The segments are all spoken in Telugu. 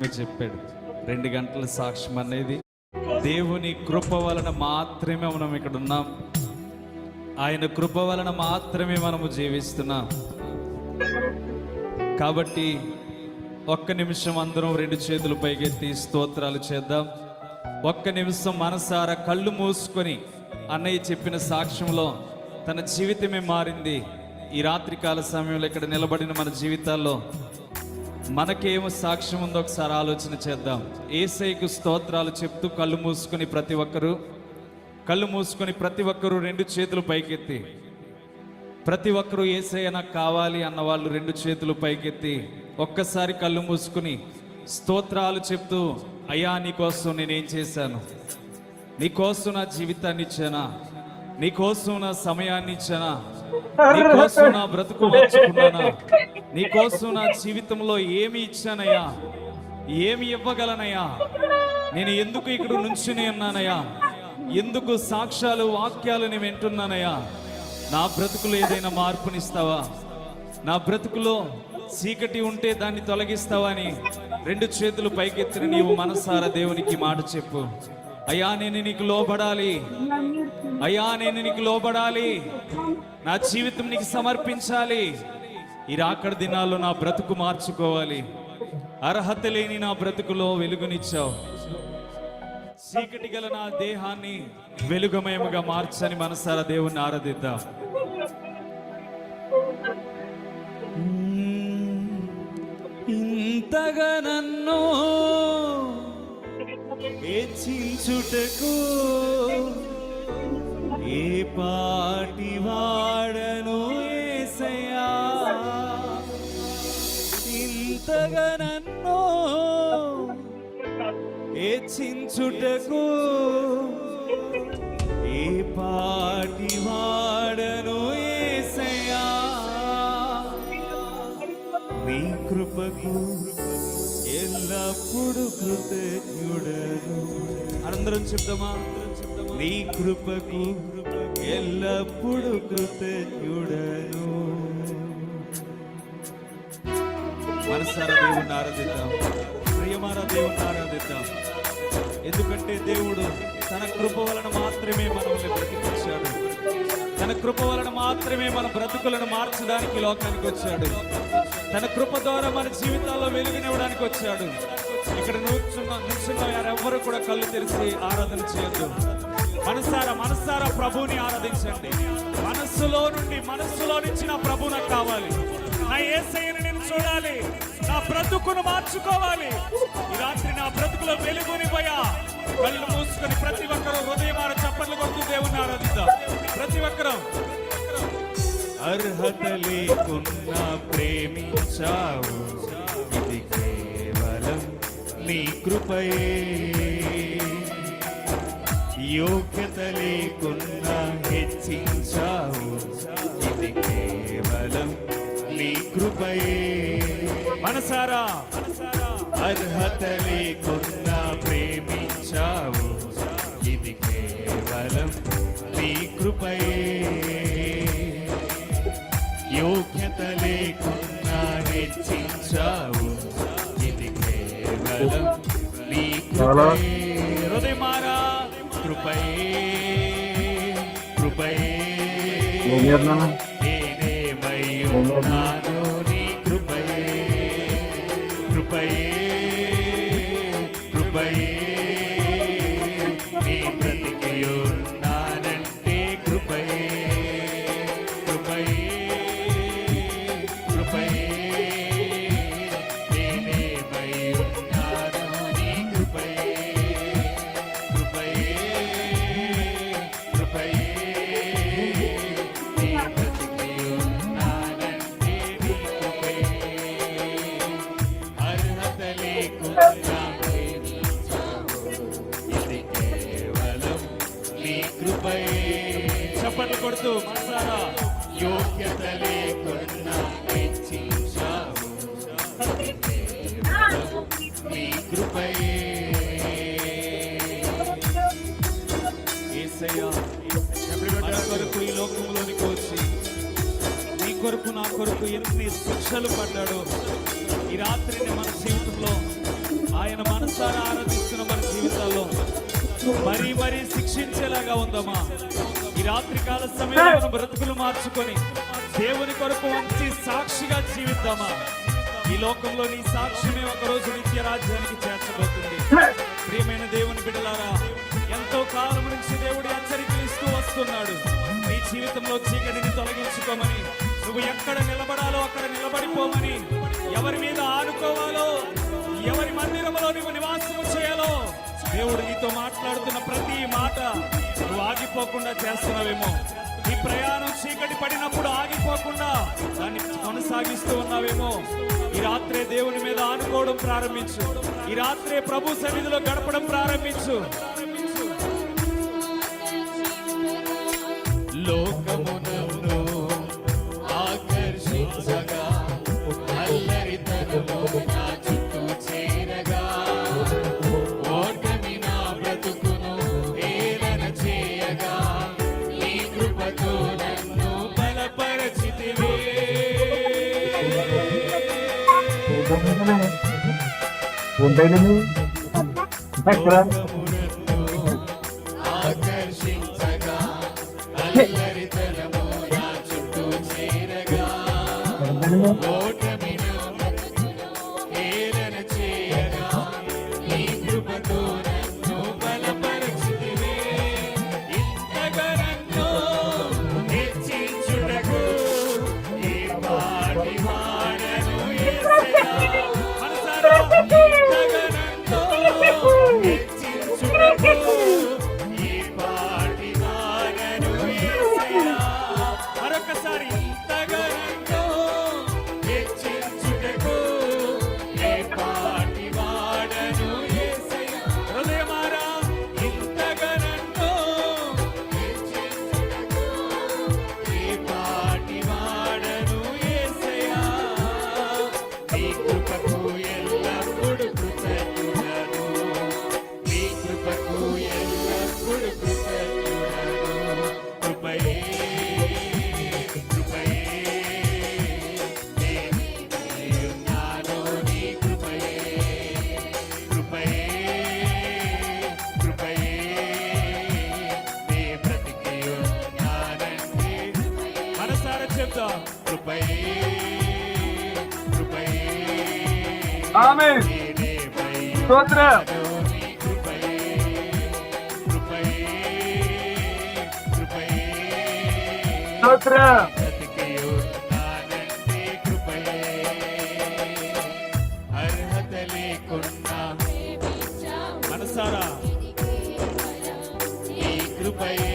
చెప్పాడు 2 గంటల సాక్ష్యం అనేది దేవుని కృప వలన మాత్రమే మనం ఇక్కడ ఉన్నాం. ఆయన కృప వలన మాత్రమే మనము జీవిస్తున్నాం. కాబట్టి ఒక్క నిమిషం అందరం 2 చేతులు పైకెత్తి స్తోత్రాలు చేద్దాం. ఒక్క నిమిషం మనసారా కళ్ళు మూసుకొని అన్నయ్య చెప్పిన సాక్ష్యంలో తన జీవితమే మారింది. ఈ రాత్రికాల సమయంలో ఇక్కడ నిలబడిన మన జీవితాల్లో మనకేమో సాక్ష్యం ఉందో ఒకసారి ఆలోచన చేద్దాం. యేసయ్యకు స్తోత్రాలు చెప్తూ కళ్ళు మూసుకొని ప్రతి ఒక్కరు 2 చేతులు పైకెత్తి, ప్రతి ఒక్కరూ యేసయ్య నాకు కావాలి అన్న వాళ్ళు 2 చేతులు పైకెత్తి ఒక్కసారి కళ్ళు మూసుకుని స్తోత్రాలు చెప్తూ, అయ్యా నీకోసం నేనేం చేశాను, నీకోసం నా జీవితాన్ని ఇచ్చానా, నీకోసం నా సమయాన్ని ఇచ్చానా, నీకోసం నా బ్రతుకు మార్చుకున్నానా, నీకోసం నా జీవితంలో ఏమి ఇచ్చానయ్యా, ఏమి ఇవ్వగలనయ్యా, నేను ఎందుకు ఇక్కడ నుంచుని ఉన్నానయ్యా, ఎందుకు సాక్ష్యాలు వాక్యాలు నేను వింటున్నానయ్యా, నా బ్రతుకులో ఏదైనా మార్పునిస్తావా, నా బ్రతుకులో చీకటి ఉంటే దాన్ని తొలగిస్తావా అని 2 చేతులు పైకెత్తిన నీవు మనసారా దేవునికి మాట చెప్పు. అయ్యా నేను నీకు లోబడాలి, అయ్యా నేను నీకు లోబడాలి, నా జీవితం నీకు సమర్పించాలి, ఈ రాకడ దినాల్లో నా బ్రతుకు మార్చుకోవాలి, అర్హత లేని నా బ్రతుకులో వెలుగునిచ్చావు, చీకటి గల నా దేహాన్ని వెలుగుమయముగా మార్చని మనసారా దేవుణ్ణి ఆరాధిద్దాం. ఇంతగా నన్ను హెచ్చించుటకు ఏ పాటి వాడను యేసయ్యా, ఇంతగా నన్ను హెచ్చించుటకు ఏ పాటి వాడను యేసయ్యా, నీ కృపకు ఎల్లప్పుడు కృతజ్ఞుడను. అందరం చెప్తామా? నీ కృపకు ఎల్లప్పుడు కృతజ్ఞుడను. మనసారా దేవుణ్ణి ఆరాధిద్దాం, ప్రియమారా దేవుణ్ణి ఆరాధిద్దాం. ఎందుకంటే దేవుడు తన కృప వలన మాత్రమే మనల్ని బ్రతికించాడు, తన కృప వలన మాత్రమే మన బ్రతుకులను మార్చడానికి లోకానికి వచ్చాడు, తన కృప ద్వారా మన జీవితాల్లో వెలుగునివ్వడానికి వచ్చాడు. ఇక్కడ నుంచున్న ఎవరు కూడా కళ్ళు తెరిచి ఆరాధన చేయొద్దు. మనసారా ప్రభువుని ఆరాధించండి. మనస్సులో నుంచి నా ప్రభు నాకు కావాలి, నా యేసయ్యను నేను చూడాలి, నా బ్రతుకును మార్చుకోవాలి. ఈ రాత్రి నా బ్రతుకులో వెలుగునివ్వయా. కళ్ళు మూసుకొని ప్రతి ఒక్కరూ హృదయమార చప్పట్లు కొడుతూ దేవుణ్ణి ఆరాధిద్దాం. ప్రతి ఒక్కరూ అర్హత లేకున్నా ప్రేమించావు, ఇది కేవలం నీ కృపయే, యోగ్యత లేకున్నా హెచ్చించావు, ఇది కేవలం నీ కృపయే. మనసారా అర్హత లేకున్నా ప్రేమించావు, ఇది కేవలం నీ కృపయే, యోగ్యత లేకున్నా హెచ్చించావు, ఇది కేవలం నీ కృపయే. హృదయమారా కృపయే నేనేమై ఉన్నాను, నీ కృపయే నీ బ్రతికి ఉన్నానంటే కృపయే నేనేమై ఉన్నాను, నీ కృపయే నీ బ్రతికి ఉన్నానంటే నీ కృపయే, అర్హత లేకున్నా ఇది కేవలం నీ కృపయే. చప్పట్లు కొడుతూ మనసారా యోగ్యత లేకున్నా హెచ్చించావు, నీ కృపయే. యేసయ్యా మన కొరకు ఈ లోకంలోనికి వచ్చి నీ కొరకు నా కొరకు ఎన్ని శిక్షలు పడ్డాడో ఈ రాత్రిని మన జీవితంలో ఆయన మనసారా ఆరాధిస్తున్న మన జీవితాల్లో మరీ మరీ శిక్షించేలాగా ఉందమ్మా. ఈ రాత్రి కాల సమయంలో మన బ్రతుకులు మార్చుకొని దేవుని కొరకు మంచి సాక్షిగా జీవిద్దామా. ఈ లోకంలో నీ సాక్ష్యమే ఒకరోజు నిత్య రాజ్యానికి చేర్చబోతుంది. ప్రియమైన దేవుని బిడ్డలారా, ఎంతో కాలం నుంచి దేవుడు హెచ్చరికలు ఇస్తూ వస్తున్నాడు. నీ జీవితంలో చీకటిని తొలగించుకోమని, నువ్వు ఎక్కడ నిలబడాలో అక్కడ నిలబడిపోమని, ఎవరి మీద ఆనుకోవాలో, ఎవరి మందిరంలో నువ్వు నివాసము చేయాలో దేవుడు నీతో మాట్లాడుతున్న ప్రతి మాట నువ్వు ఆగిపోకుండా చేస్తున్నావేమో. ఈ ప్రయాణం చీకటి పడినప్పుడు ఆగిపోకుండా దాన్ని కొనసాగిస్తూ ఉన్నావేమో. ఈ రాత్రే దేవుని మీద ఆనుకోవడం ప్రారంభించు. ఈ రాత్రే ప్రభు సన్నిధిలో గడపడం ప్రారంభించు. లోకమును ఆకర్షించగా అల్లరితనలో నా చుట్టూ చేరగా ఓటమి నా బ్రతుకును ఏలన చేయగా నీ కృపతో నన్ను బలపరచితివే. ఆకర్షించగా అల్లరితనము నా చుట్టూ చేరగా ఓటమి నా బ్రతుకును ఏలన చేయగా నీ కృపతో నన్ను బలపరచితివే. ఇంతగా నన్ను హెచ్చించుటకు ఈ పాటి వాడను యేసయ్యా. మనసారా ఇంతగా నన్ను హెచ్చించుటకు ఈ పాటి వాడను యేసయ్యా. మరొకసారి ఇంతగా నన్ను హెచ్చించుటకు ఈ పాటి వాడను యేసయ్యా. హృదయమారా ఇంతగా నన్ను హెచ్చించుటకు ఈ పాటి వాడను యేసయ్యా. నీ కృపకు ఎల్లప్పుడు కృతజ్ఞుడను, నీ కృపకు ఎల్లప్పుడు కృతజ్ఞుడను. కృపయే కృపయే నేనున్నాను, నీ కృపయే కృపయే కృపయే నే బ్రతికియున్నానంటే. మనసారా చెప్తా, కృపయే కృపయే ఆమేన్. నేనే స్తోత్రం. నీ కృపయే కృపయే కృపయే స్తోత్రం. బ్రతికియున్నానంటే కృపయే. అర్హత లేకున్నా మనసారా ఈ కృపయే,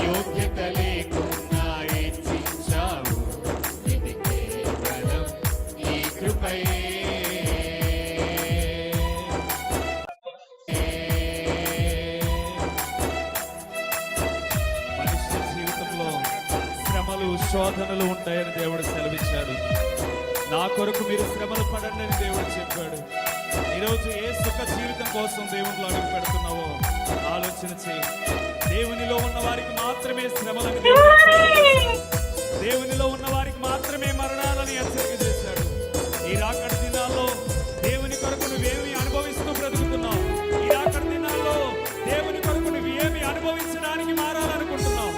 యోగ్యత లేకున్నా హెచ్చించావు, ఇది కేవలం ఈ కృపయే. మనిషి జీవితంలో శ్రమలు శోధనలు ఉంటాయని దేవుడు సెలవిచ్చాడు. నా కొరకు మీరు శ్రమలు పడండి అని దేవుడు చెప్పాడు. ఈరోజు ఏ సుఖ జీవితం కోసం దేవునిలో అడుగు పెడుతున్నావో ఆలోచన చేయి. దేవునిలో ఉన్న వారికి మాత్రమే శ్రమలను దేవుడు హెచ్చరిక చేశాడు. దేవునిలో ఉన్న వారికి మాత్రమే మరణాలని హెచ్చరిక చేశాడు. ఈ రాకడ దినాల్లో దేవుని కొరకు నువ్వేమి అనుభవిస్తూ బ్రతుకుతున్నావు? ఈ రాకడ దినాల్లో దేవుని కొరకు నువ్వు ఏమి అనుభవించడానికి మారాలనుకుంటున్నావు?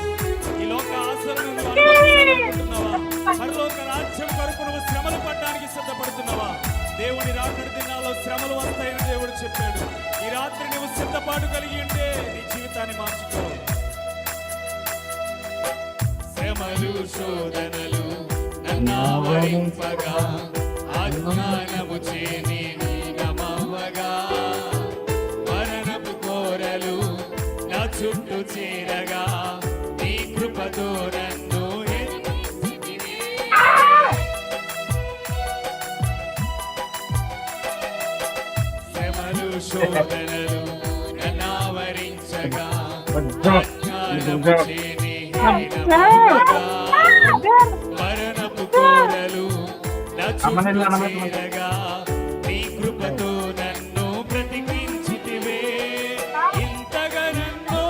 ఈ లోక ఆశలను నువ్వు అనుభవించాలనుకుంటున్నావా? పరలోక రాజ్యం కొరకు నువ్వు శ్రమలు పడడానికి సిద్ధపడుతున్నావా? దేవుని రాకడ దినాల్లో శ్రమలు వస్తాయని దేవుడు చెప్పాడు. ఈ రాత్రి నువ్వు సిద్ధపాటు కలిగి ఉంటే నీ జీవితాన్ని మార్చుకో. శ్రమలు శోధనలు నన్నావరింపగా అజ్ఞానము చేని నమవగా మరణపు కోరలు నా చుట్టూ చేరగా నీ కృపతో నన్ను హెచ్చించితివే. శ్రమలు శోధనలు నన్నావరించగా అజ్ఞానము చేని నమవగా మరణపు కోరలు నా చుట్టూ చేరగా నీ కృపతో నన్ను బ్రతికించితివే. ఇంతగా నన్ను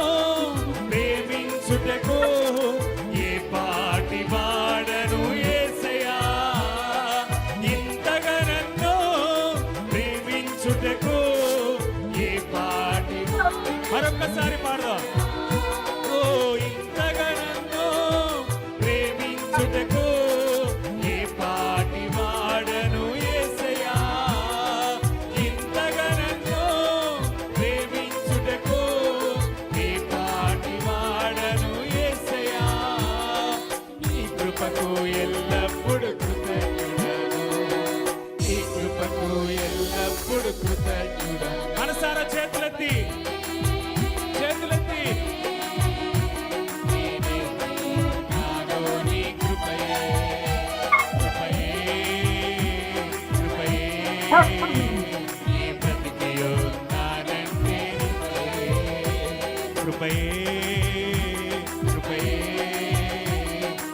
ప్రేమించుటకు ఏ పాటి వాడను యేసయ్యా. ఇంతగా నన్ను నీ బ్రతికియున్నానంటే కృపయే కృపయే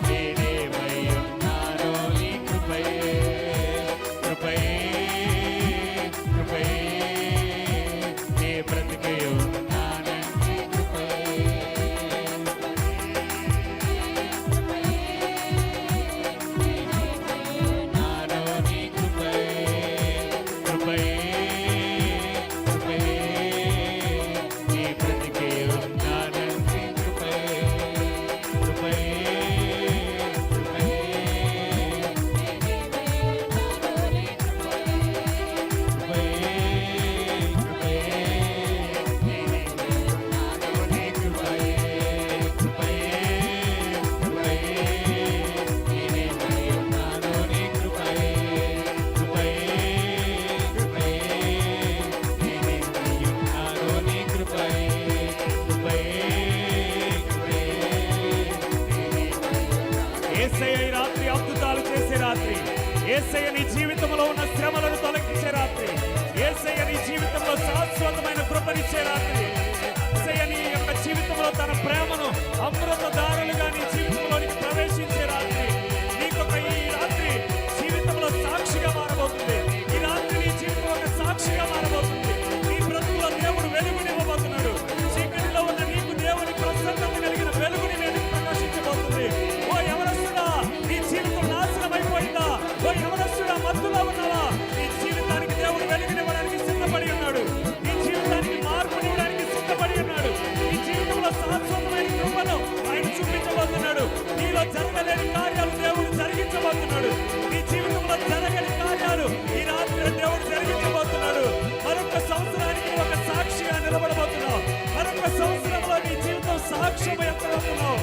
నేనేమై ఉన్నానో నీ కృపయే కృపయే కృపయే నీ బ్రతికియున్నానంటే కృపయే నాలో నీ కృపయే కృపయే కృపయే నీ బ్రతికియున్నానంటే కృపయే కృపయే కృపయే యేసయ్య ఈ రాత్రి అద్భుతాలు చేసే రాత్రి, యేసయ్య నీ జీవితంలో ఉన్న శ్రమలను తొలగించే రాత్రి, యేసయ్య నీ జీవితంలో శాశ్వతమైన కృపనిచ్చే రాత్రి, యేసయ్య నీ యొక్క జీవితంలో తన ప్రేమను అమృత దారులుగా నీ జీవితంలోనికి ప్రవేశించే రాత్రి, నీకొక ఈ రాత్రి జీవితంలో సాక్షిగా మారబోతుంది. ఈ రాత్రి నీ జీవితంలో ఒక సాక్షిగా మారబోతుంది. నీ బ్రతుకులో దేవుడు వెలుగునివ్వబోతున్నాడు. చీకటిలో ఉన్న నీకు దేవుని ప్రసన్నత కలిగిన వెలుగుని నేను ప్రకాశించబోతుంది. ఓ యవనస్తుడా, నీ జీవితం నాశనం అయిపోయిందా? ఓ యవనస్తుడా, మత్తులో ఉన్నావా? నీ జీవితానికి దేవుడు వెలుగునివ్వడానికి సిద్ధపడి ఉన్నాడు. నీ జీవితానికి మార్పునివ్వడానికి సిద్ధపడి ఉన్నాడు. నీ జీవితంలో శాశ్వతమైన కృపను ఆయన చూపించబోతున్నాడు. నీలో జరగలేని కార్యాలు దేవుడు జరిగించబోతున్నాడు. నీ జీవితంలో జరగని కార్యాలు ఈ రాత్రి దేవుడు జరిగించబోతున్నాడు. మరొక సంవత్సరానికి ఒక సాక్షిగా నిలబడబోతున్నావు. మరొక సంవత్సరంలో నీ జీవితం సాక్ష్యం ఎత్తబోతున్నావు.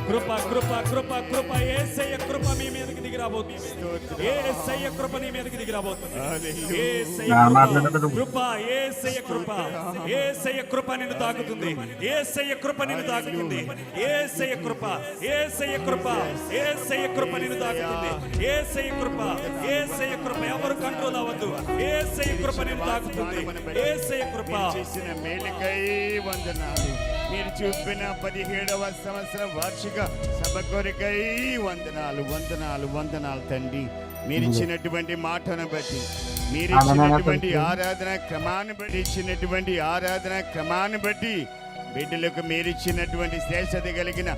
కృప కృప కృప కృప యేసయ్య కృప మీ మీదకి దిగి రాబోతుంది. యేసయ్య కృప నీ మీదకి దిగి రాబోతుంది. యేసయ్య కృప యేసయ్య కృప యేసయ్య కృప నిన్ను తాకుతుంది. యేసయ్య కృప నిన్ను తాకుతుంది. యేసయ్య కృప యేసయ్య కృప యేసయ్య కృప నిన్ను తాకుతుంది. యేసయ్య కృప యేసయ్య కృప ఎవరు కంట్రోల్ అవ్వద్దు. యేసయ్య కృప నిన్ను తాకుతుంది. యేసయ్య కృప చేసిన మేలుకై వందనాలు. మీరు చూపిన 17వ సంవత్సరం వార్షిక సభ కొరకై వందనాలు వందనాలు వందనాలు తండ్రి. మీరు ఇచ్చినటువంటి మాటను బట్టి, మీరు ఇచ్చినటువంటి ఆరాధన క్రమాన్ని బట్టి బిడ్డలకు మీరు ఇచ్చినటువంటి శ్రేష్టత కలిగిన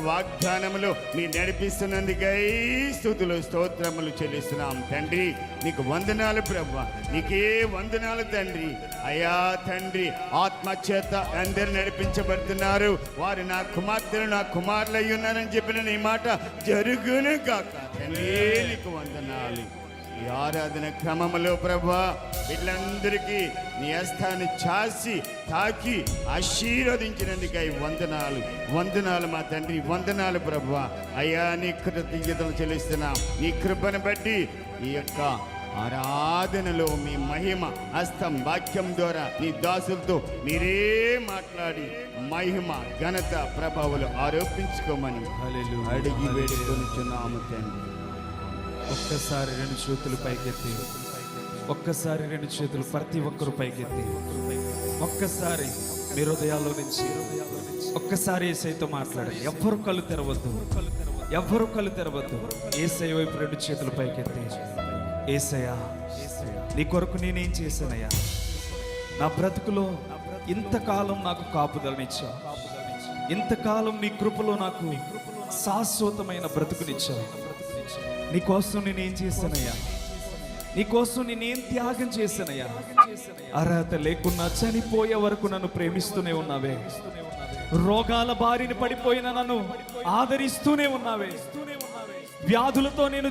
వాగ్దానములు మీరు నడిపిస్తున్నందుకై స్తుతులు స్తోత్రములు చెల్లిస్తున్నాం తండ్రి. నీకు వందనాలు ప్రభువా, నీకే వందనాలు తండ్రి. అయా తండ్రి, ఆత్మచేత అందరు నడిపించబడుతున్నారు. వారు నా కుమార్తెలు నా కుమారులు అయి ఉన్నారని చెప్పిన నీ మాట జరుగును కాక తండ్రి. నీకు వందనాలు. ఈ ఆరాధన క్రమంలో ప్రభా వీళ్ళందరికీ నీ హస్తాన్ని చాసి తాకి ఆశీర్వదించినందుకై వందనాలు వందనాలు మా తండ్రి. వందనాలు ప్రభా. అయ్యా నీ కృతజ్ఞతలు చెల్లిస్తున్నాం. నీ కృపను బట్టి ఈ యొక్క ఆరాధనలో మీ మహిమ హస్తం వాక్యం ద్వారా నీ దాసులతో మీరే మాట్లాడి మహిమ ఘనత ప్రభావాలు ఆరోపించుకోమని అడిగి వేడుకొనుచున్నాము తండ్రి. ఒక్కసారి రెండు చేతులు పైకెత్తి, ఒక్కసారి రెండు చేతులు ప్రతి ఒక్కరు పైకెత్తి, ఒక్కసారి మీ హృదయాల్లో నుంచి ఒక్కసారి యేసయ్యతో మాట్లాడండి. ఎవ్వరు కళ్ళు తెరవద్దు, ఎవ్వరు కళ్ళు తెరవద్దు. యేసయ్య వైపు రెండు చేతులు పైకెత్తి, యేసయ్యా నీ కొరకు నేనేం చేశానయ్యా? నా బ్రతుకులో ఇంతకాలం నాకు కాపుదలనిచ్చావు, ఇంతకాలం నీ కృపలో నాకు శాశ్వతమైన బ్రతుకునిచ్చావు. నీకోసం నేనేం చేశానయ్యా? నీకోసం నేనేం త్యాగం చేశానయ్యా? అర్హత లేకున్నా చనిపోయే వరకు నన్ను ప్రేమిస్తూనే ఉన్నావే. రోగాల బారిన పడిపోయిన నన్ను ఆదరిస్తూనే ఉన్నావే. వ్యాధులతో నేను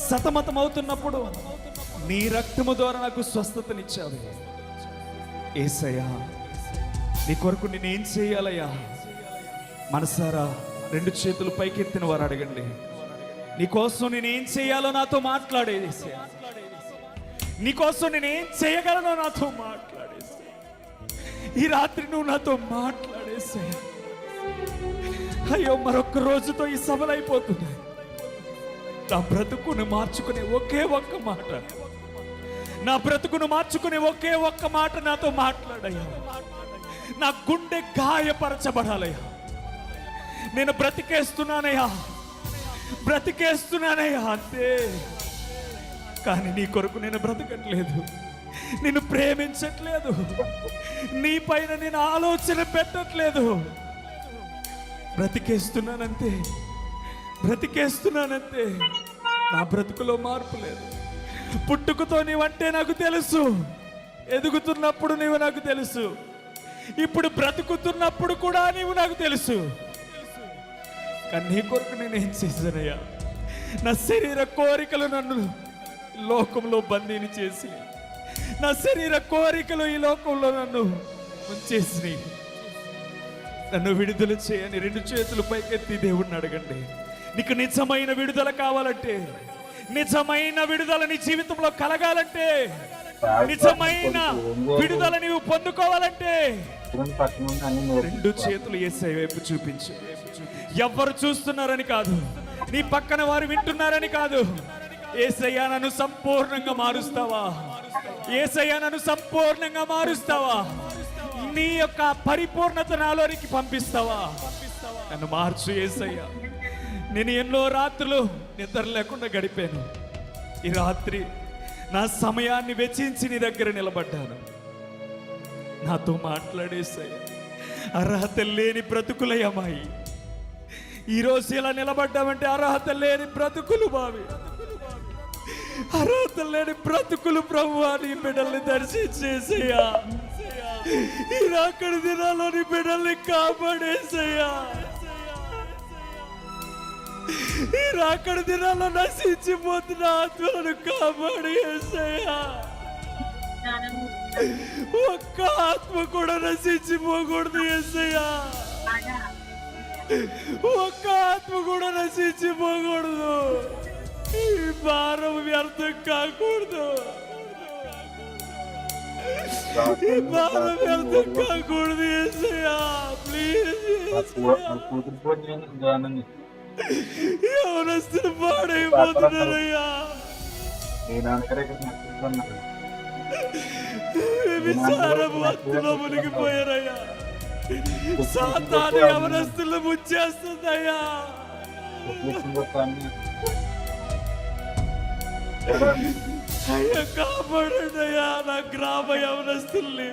సతమతమవుతున్నప్పుడు నీ రక్తము ద్వారా నాకు స్వస్థతనిచ్చావే. యేసయ్యా నీ కొరకు నేనేం చేయాలయ్యా? మనసారా రెండు చేతులు పైకెత్తిన వారు అడగండి. నీకోసం నేనేం చేయాలో నాతో మాట్లాడేది. నీకోసం నేనేం చేయగలనో నాతో మాట్లాడేది. ఈ రాత్రి నువ్వు నాతో మాట్లాడేసయ్యా. అయ్యో, మరొక్క రోజుతో ఈ సభలైపోతుంది. నా బ్రతుకును మార్చుకునే ఒకే ఒక్క మాట, నా బ్రతుకును మార్చుకునే ఒకే ఒక్క మాట నాతో మాట్లాడయ్యా. నా గుండె గాయపరచబడాలయ్యా. నేను బ్రతికేస్తున్నానయ్యా, బ్రతికేస్తున్నానయ్యా అంతే. కానీ నీ కొరకు నేను బ్రతకట్లేదు, నిన్ను ప్రేమించట్లేదు, నీ పైన నేను ఆలోచన పెట్టట్లేదు. బ్రతికేస్తున్నానంతే, బ్రతికేస్తున్నానంతే. నా బ్రతుకులో మార్పు లేదు. పుట్టుకతో నీవంటే నాకు తెలుసు, ఎదుగుతున్నప్పుడు నీవు నాకు తెలుసు, ఇప్పుడు బ్రతుకుతున్నప్పుడు కూడా నీవు నాకు తెలుసు. కానీ నీ కొరకు నేనేం చేశానయ్యా? నా శరీర కోరికలు నన్ను లోకంలో బందీని చేసి, నా శరీర కోరికలు ఈ లోకంలో నన్ను ఉంచేసి, నన్ను విడుదల చేయని 2 చేతులు పైకెత్తి దేవుడిని అడగండి. నీకు నిజమైన విడుదల కావాలంటే, నిజమైన విడుదల నీ జీవితంలో కలగాలంటే, నిజమైన విడుదల నీవు పొందుకోవాలంటే 2 చేతులు యేసయ్య వైపు చూపించు. ఎవరు చూస్తున్నారని కాదు, నీ పక్కన వారు వింటున్నారని కాదు. యేసయ్య నన్ను సంపూర్ణంగా మారుస్తావా? యేసయ్య నన్ను సంపూర్ణంగా మారుస్తావా? నీ యొక్క పరిపూర్ణత నాలోనికి పంపిస్తావా? నన్ను మార్చు యేసయ్య. నేను ఎన్నో రాత్రులు నిద్ర లేకుండా గడిపాను. ఈ రాత్రి నా సమయాన్ని వెచ్చించి నీ దగ్గర నిలబడ్డాను. నాతో మాట్లాడేసయ్య. అర్హత లేని బ్రతుకులయ్యమ్మాయి. ఈరోజు ఇలా నిలబడ్డామంటే అర్హత లేని బ్రతుకులు బావి, అర్హత లేని బ్రతుకులు. ప్రభువా, నీ బిడ్డల్ని దర్శించేసయ్యా. ఈ రాకడి దినాల్లో నీ బిడ్డల్ని కాపాడేసయ్యా. ఈ రాకడి దినాల్లో నశించిపోతున్న ఆత్మలను కాపాడేసయ్యా. ఒక్క ఆత్మ కూడా నశించిపోకూడదు యేసయ్యా. ఒక్క ఆత్మ కూడా నశించిపోకూడదు. ఈ భారం వ్యర్థం కాకూడదు, ఈ భారం వ్యర్థం కాకూడదు యేసయ్యా. ప్లీజ్, ఎవరస్తులు పాడైపోతున్నారయ్యా. విచారము అత్తులో మునిగిపోయారయ్యా. సాతాను యవనస్తులు ముచ్చేస్తుందయ్యా. అయ్యా, కాపాడండి అయ్యా నా గ్రామ యవనస్తుల్ని,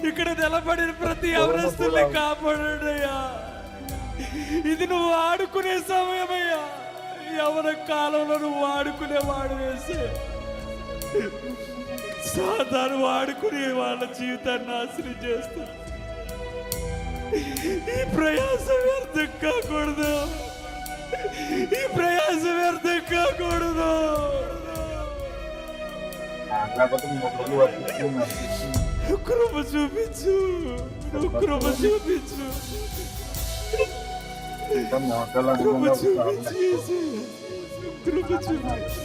ఇక్కడ నిలబడిన ప్రతి యవనస్తుల్ని కాపాడండి అయ్యా. ఇది నువ్వు ఆడుకునే సమయమయ్యా. యవన కాలంలో నువ్వు ఆడుకునేవాడు వేసే సాతాను వాడుకుని వాళ్ళ జీవితాన్ని నాశనం చేస్తుంది. ఈ ప్రయాసం వ్యర్థం కాకూడదు, ఈ ప్రయాసం వ్యర్థం కాకూడదు. కృప చూపించు, కృప చూపించు, కృప చూపించు, కృప చూపించు.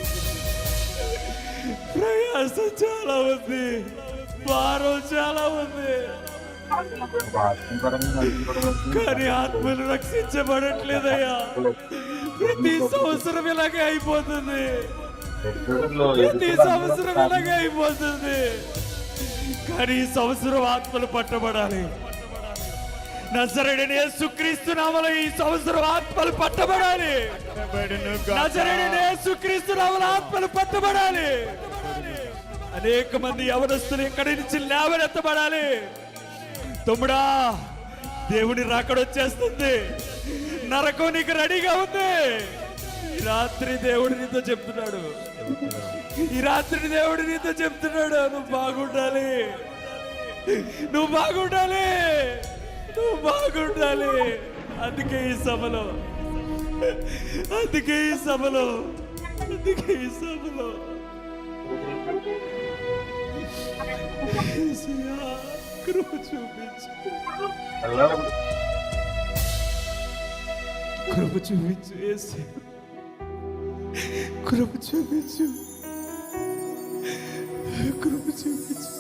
ప్రయాసం చాలా ఉంది, భారం చాలా ఉంది, కానీ ఆత్మలు రక్షించబడట్లేదయ్యా. ప్రతి సంవత్సరం ఇలాగే అయిపోతుంది, ప్రతి సంవత్సరం ఇలాగే అయిపోతుంది. కానీ ఈ సంవత్సరం ఆత్మలు పట్టబడాలి. నజరేయుడైన యేసుక్రీస్తు నామములో ఈ సంవత్సరం ఆత్మలు పట్టబడాలి. నజరేయుడైన యేసుక్రీస్తు నామములో ఆత్మలు పట్టబడాలి. అనేక మంది యవనస్తులు ఇక్కడి నుంచి లేవనెత్తబడాలి. తమ్ముడా, దేవుని రాకడొచ్చేస్తుంది. నరకం నీకు రెడీగా ఉంది. ఈ రాత్రి దేవుడు నీతో చెప్తున్నాడు, ఈ రాత్రి దేవుడు నీతో చెప్తున్నాడు, నువ్వు బాగుండాలి, నువ్వు బాగుండాలి, నువ్వు బాగుండాలి. అందుకే ఈ సభలో, అందుకే ఈ సభలో, అందుకే ఈ సభలో కృప చూపించు, కృప చూపించు యేసయ్యా, కృప చూపించు, కృప చూపించు.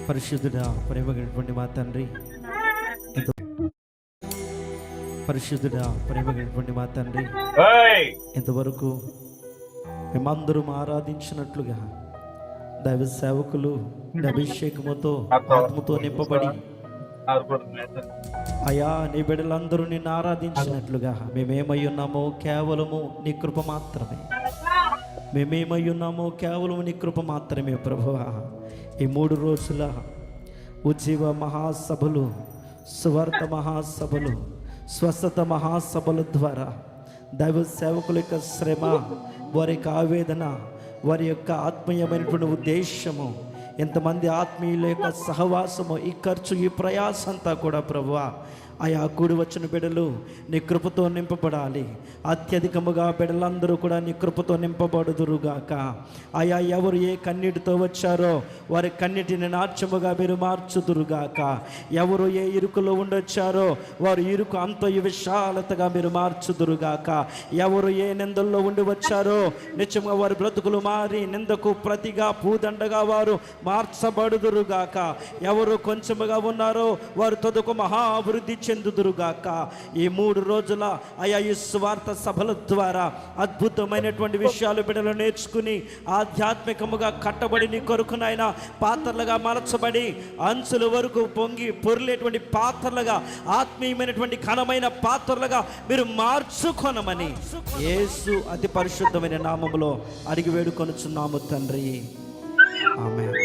పరిశుద్ధుడా, ప్రేమగలిగినటువంటి మా తండ్రి, పరిశుద్ధుడా, ప్రేమగలిగినటువంటి మా తండ్రి, ఏయ్ ఇంతవరకు మేమందరం ఆరాధించినట్లుగా దైవ సేవకులు నీ అభిషేకముతో ఆత్మతో నింపబడి అయా నీ బిడ్డలందరూ నిన్ను ఆరాధించినట్లుగా మేమేమై ఉన్నామో కేవలము నీ కృప మాత్రమే. మేమేమై ఉన్నామో కేవలము నీ కృప మాత్రమే ప్రభువా. ఈ 3 రోజుల ఉజ్జీవ మహాసభలు, సువార్త మహాసభలు, స్వస్థత మహాసభల ద్వారా దైవ సేవకుల యొక్క శ్రమ, వారి యొక్క ఆవేదన, వారి యొక్క ఆత్మీయమైనటువంటి ఉద్దేశము, ఎంతమంది ఆత్మీయుల యొక్క సహవాసము, ఈ ఖర్చు, ఈ ప్రయాస అంతా కూడా ప్రభువా ఆయా కూడి వచ్చిన బిడ్డలు నీ కృపతో నింపబడాలి. అత్యధికముగా బిడ్డలందరూ కూడా నీ కృపతో నింపబడుదురుగాక. ఆయా ఎవరు ఏ కన్నీటితో వచ్చారో వారి కన్నీటిని నాట్యముగా మీరు మార్చుదురుగాక. ఎవరు ఏ ఇరుకులో ఉండొచ్చారో వారు ఇరుకు అంత విశాలతగా మీరు మార్చుదురుగాక. ఎవరు ఏ నిందల్లో ఉండి వచ్చారో నిత్యముగా వారి బ్రతుకులు మారి నిందకు ప్రతిగా పూదండగా వారు మార్చబడుదురుగాక. ఎవరు కొంచెముగా ఉన్నారో వారు తదుకు మహాభివృద్ధి చెందుదురుగాక. ఈ 3 రోజుల ఆయా ఈ స్వార్థ సభల ద్వారా అద్భుతమైనటువంటి విషయాలు బిడ్డలు నేర్చుకుని ఆధ్యాత్మికముగా కట్టబడి నీ కొరకునైనా పాత్రలుగా మలచబడి అంచుల వరకు పొంగి పొర్లేటువంటి పాత్రలుగా, ఆత్మీయమైనటువంటి ఘనమైన పాత్రలుగా మీరు మార్చుకొనమని యేసు అతి పరిశుద్ధమైన నామములో అడిగి వేడుకొనుచున్నాము తండ్రి. ఆమేన్.